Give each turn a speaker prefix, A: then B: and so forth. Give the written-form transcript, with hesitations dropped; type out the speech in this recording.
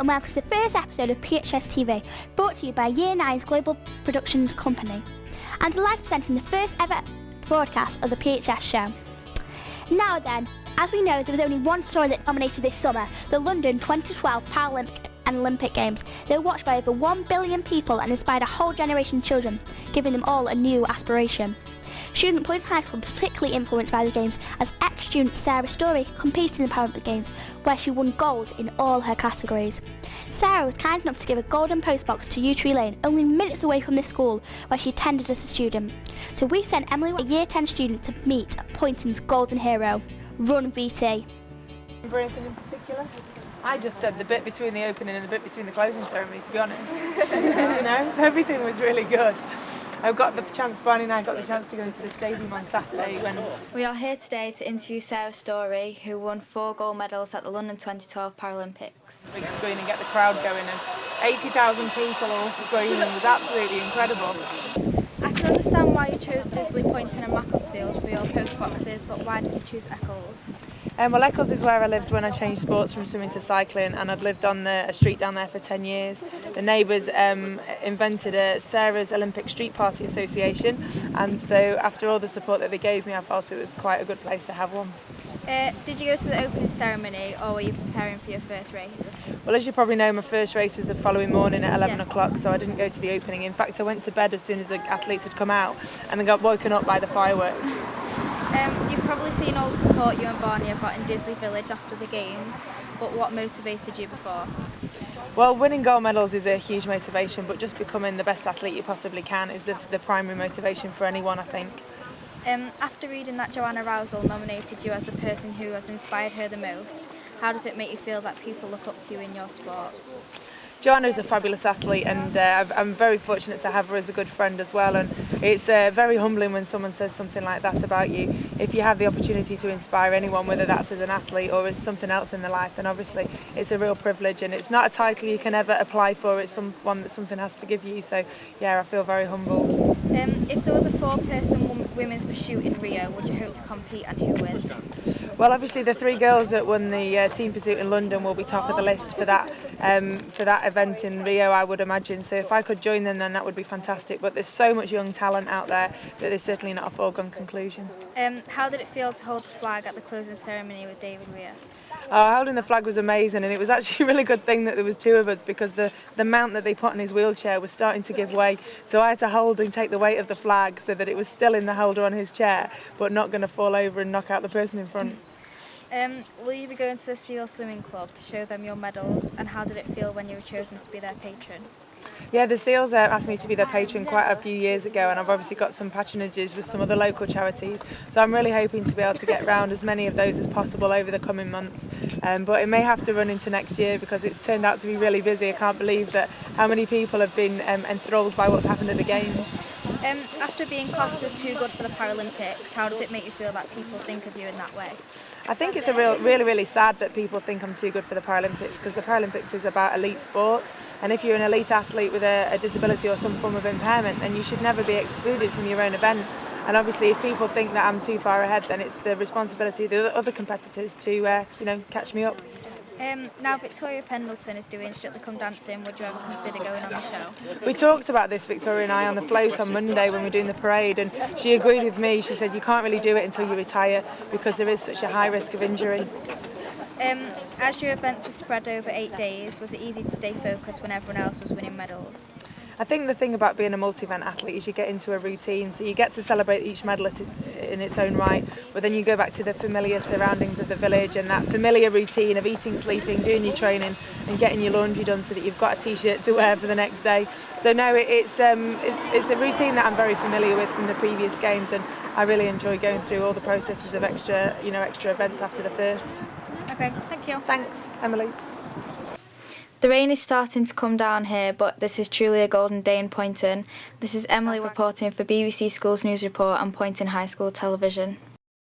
A: and welcome to the first episode of PHS TV, brought to you by Year 9's Global Productions Company. I'm delighted presenting the first ever broadcast of the PHS show. Now then, as we know, there was only one story that dominated this summer, the London 2012 Paralympic and Olympic Games. They were watched by over 1 billion people and inspired a whole generation of children, giving them all a new aspiration. Students at Poynton High School were particularly influenced by the Games, as ex-student Sarah Storey competed in the Paralympic Games, where she won gold in all her categories. Sarah was kind enough to give a Golden Postbox to Yew Tree Lane, only minutes away from the school where she attended as a student. So we sent Emily, a Year 10 student, to meet Poynton's golden hero. Run VT.
B: Remember anything in particular? I just said the bit between the opening and the bit between the closing ceremony, to be honest. Everything was really good. Barney and I got the chance to go into the stadium on Saturday when...
C: We are here today to interview Sarah Storey, who won 4 gold medals at the London 2012 Paralympics.
B: Big screen and get the crowd going, and 80,000 people all screaming was absolutely incredible.
C: I can understand why you chose Disley, Poynton and Macclesfield for your post boxes, but why did you choose Eccles?
B: Well, Eccles is where I lived when I changed sports from swimming to cycling, and I'd lived on a street down there for 10 years. The neighbours invented a Sarah's Olympic Street Party Association, and so after all the support that they gave me, I felt it was quite a good place to have one.
C: Did you go to the opening ceremony, or were you preparing for your first race?
B: Well, as you probably know, my first race was the following morning at 11 o'clock, so I didn't go to the opening. In fact, I went to bed as soon as the athletes had come out, and then got woken up by the fireworks.
C: You've probably seen all the support you and Barney have got in Disley Village after the Games, but what motivated you before?
B: Well, winning gold medals is a huge motivation, but just becoming the best athlete you possibly can is the primary motivation for anyone, I think.
C: After reading that Joanna Rousel nominated you as the person who has inspired her the most, how does it make you feel that people look up to you in your sport?
B: Joanna is a fabulous athlete, and I'm very fortunate to have her as a good friend as well, and it's very humbling when someone says something like that about you. If you have the opportunity to inspire anyone, whether that's as an athlete or as something else in their life, then obviously it's a real privilege, and it's not a title you can ever apply for, it's one that something has to give you, so yeah, I feel very humbled.
C: If there was a 4-person women's pursuit in Rio, would you hope to compete, and who would?
B: Well, obviously the 3 girls that won the team pursuit in London will be top of the list for that event in Rio, I would imagine. So if I could join them, then that would be fantastic. But there's so much young talent out there that there's certainly not a foregone conclusion.
C: How did it feel to hold the flag at the closing ceremony with David Weir?
B: Holding the flag was amazing, and it was actually a really good thing that there was 2 of us, because the mount that they put in his wheelchair was starting to give way, so I had to hold and take the weight of the flag so that it was still in the holder on his chair but not going to fall over and knock out the person in front.
C: Will you be going to the Seal Swimming Club to show them your medals, and how did it feel when you were chosen to be their patron?
B: Yeah, the Seals asked me to be their patron quite a few years ago, and I've obviously got some patronages with some of the local charities, so I'm really hoping to be able to get round as many of those as possible over the coming months, but it may have to run into next year because it's turned out to be really busy. I can't believe that how many people have been enthralled by what's happened at the Games.
C: After being classed as too good for the Paralympics, how does it make you feel that people think of you in that way?
B: I think it's really sad that people think I'm too good for the Paralympics, because the Paralympics is about elite sport, and if you're an elite athlete with a disability or some form of impairment, then you should never be excluded from your own event. And obviously if people think that I'm too far ahead, then it's the responsibility of the other competitors to catch me up.
C: Now Victoria Pendleton is doing Strictly Come Dancing, would you ever consider going on the show?
B: We talked about this, Victoria and I, on the float on Monday when we were doing the parade, and she agreed with me. She said you can't really do it until you retire because there is such a high risk of injury.
C: As your events were spread over 8 days, was it easy to stay focused when everyone else was winning medals?
B: I think the thing about being a multi-event athlete is you get into a routine, so you get to celebrate each medal in its own right, but then you go back to the familiar surroundings of the village and that familiar routine of eating, sleeping, doing your training and getting your laundry done so that you've got a t-shirt to wear for the next day. So no, it's a routine that I'm very familiar with from the previous Games, and I really enjoy going through all the processes of extra events after the first.
C: Okay, thank you.
B: Thanks, Emily.
C: The rain is starting to come down here, but this is truly a golden day in Poynton. This is Emily reporting for BBC Schools News Report and Poynton High School Television.